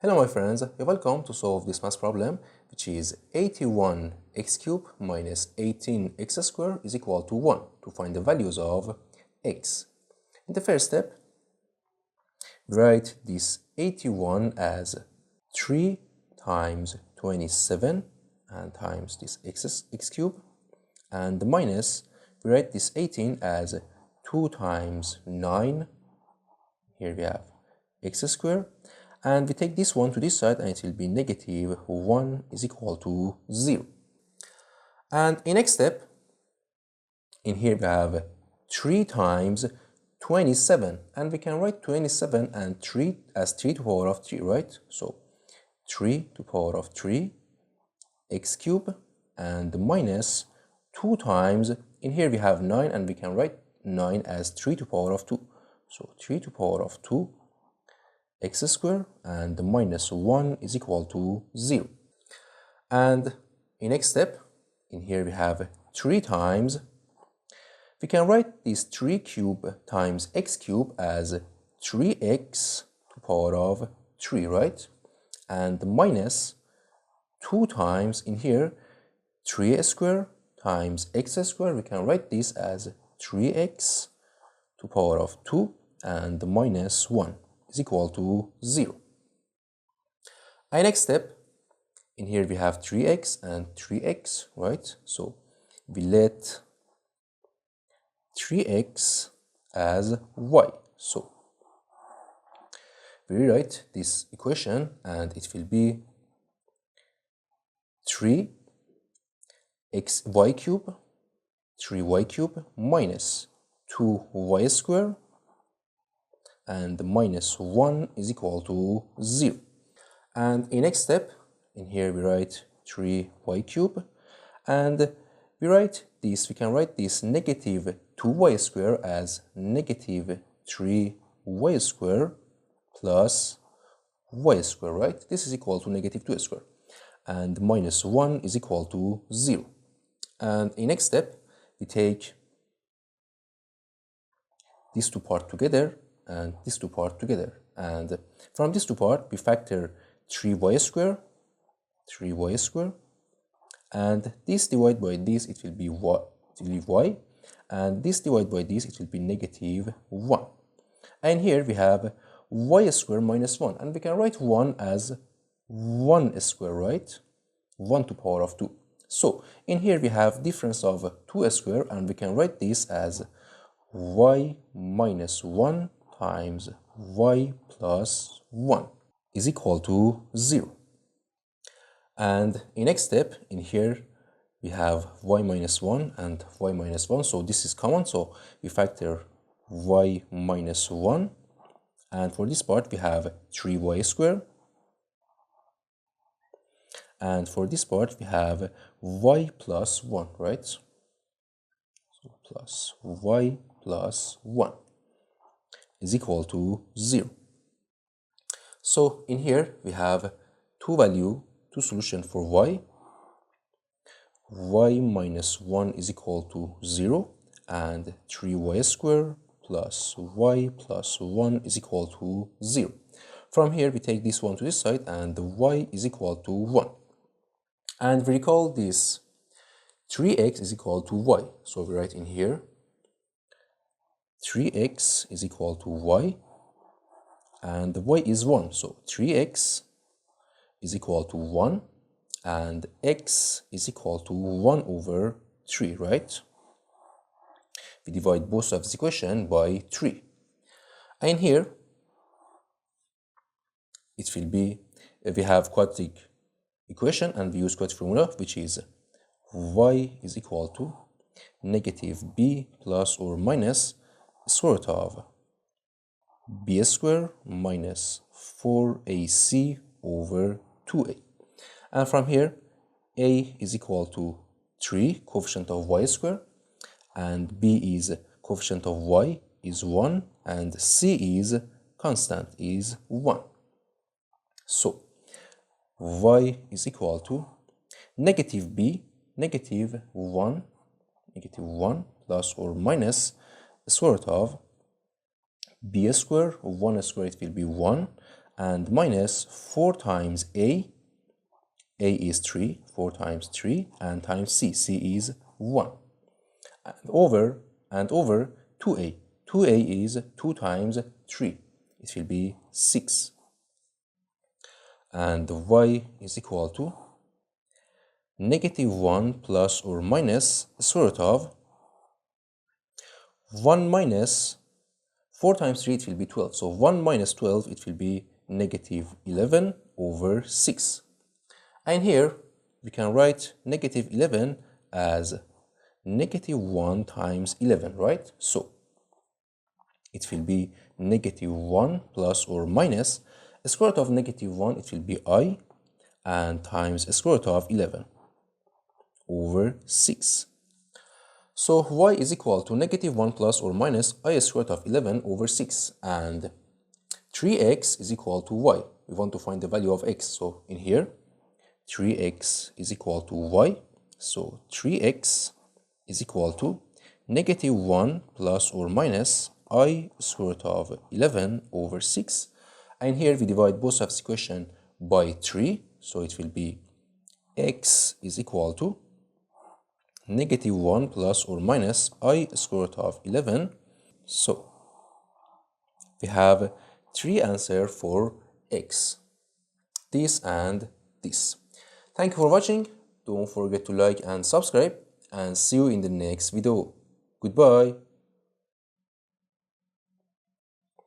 Hello my friends, you're welcome to solve this math problem, which is 81x cubed minus 18x squared is equal to 1 to find the values of x. In the first step, write this 81 as 3 times 27 and times this x cubed, and the minus, we write this 18 as 2 times 9, here we have x squared, and we take this one to this side and it will be negative 1 is equal to 0. And in next step, in here we have 3 times 27, and we can write 27 and 3 as 3 to the power of 3, right? So 3 to the power of 3 x cubed, and minus 2 times, in here we have 9 and we can write 9 as 3 to the power of 2. So 3 to the power of 2 x squared, and minus 1 is equal to 0. And in next step, in here we have 3 times, we can write this 3 cubed times x cubed as 3x to the power of 3, right? And minus 2 times, in here 3 squared times x squared, we can write this as 3x to the power of 2, and minus 1 is equal to 0. And next step, in here we have 3x and 3x, right? So we let 3x as y. So we rewrite this equation and it will be 3y cubed, 3y cubed minus 2y squared, and minus 1 is equal to 0. And in next step, in here we write 3y cubed, and we write this, we can write this negative 2y squared as negative 3y squared plus y squared, right? This is equal to negative 2 squared, and minus 1 is equal to 0. And in next step, we take these two parts together and these two parts together, and from these two parts we factor 3y squared, and this divided by this, it will be y, and this divided by this, it will be negative 1. And here we have y squared minus 1, and we can write 1 as 1 squared, right? 1 to the power of 2. So in here we have difference of 2 squared, and we can write this as y minus 1 times y plus 1 is equal to 0. And in next step, in here we have y minus 1 and y minus 1, so this is common, so we factor y minus 1, and for this part we have 3y squared, and for this part we have y plus 1, right? So plus y plus 1 is equal to 0. So in here we have two solution for y minus 1 is equal to 0, and 3y squared plus y plus 1 is equal to 0. From here we take this one to this side, and the y is equal to 1. And we recall this 3x is equal to y, so we write in here 3x is equal to y, and the y is 1, so 3x is equal to 1, and x is equal to 1 over 3, right? We divide both of this equation by 3. And here it will be, we have quadratic equation and we use quadratic formula, which is y is equal to negative b plus or minus square root of b squared minus 4ac over 2a. And from here, a is equal to 3, coefficient of y squared, and b is coefficient of y is 1, and c is constant is 1. So y is equal to negative b, negative 1 plus or minus square root of b squared, 1 squared it will be 1, and minus 4 times a is 3, 4 times 3, and times c is 1, and over 2a. 2a is 2 times 3, it will be 6. And y is equal to negative 1 plus or minus square root of 1 minus 4 times 3, it will be 12. So 1 minus 12, it will be negative 11 over 6. And here, we can write negative 11 as negative 1 times 11, right? So it will be negative 1 plus or minus a square root of negative 1, it will be I, and times a square root of 11 over 6. So y is equal to negative 1 plus or minus I square root of 11 over 6, and 3x is equal to y. We want to find the value of x, so in here 3x is equal to y, so 3x is equal to negative 1 plus or minus I square root of 11 over 6, and here we divide both of this equation by 3, so it will be x is equal to negative 1 plus or minus I square root of 11. So we have 3 answers for x, this and this. Thank you for watching. Don't forget to like and subscribe, and see you in the next video. Goodbye.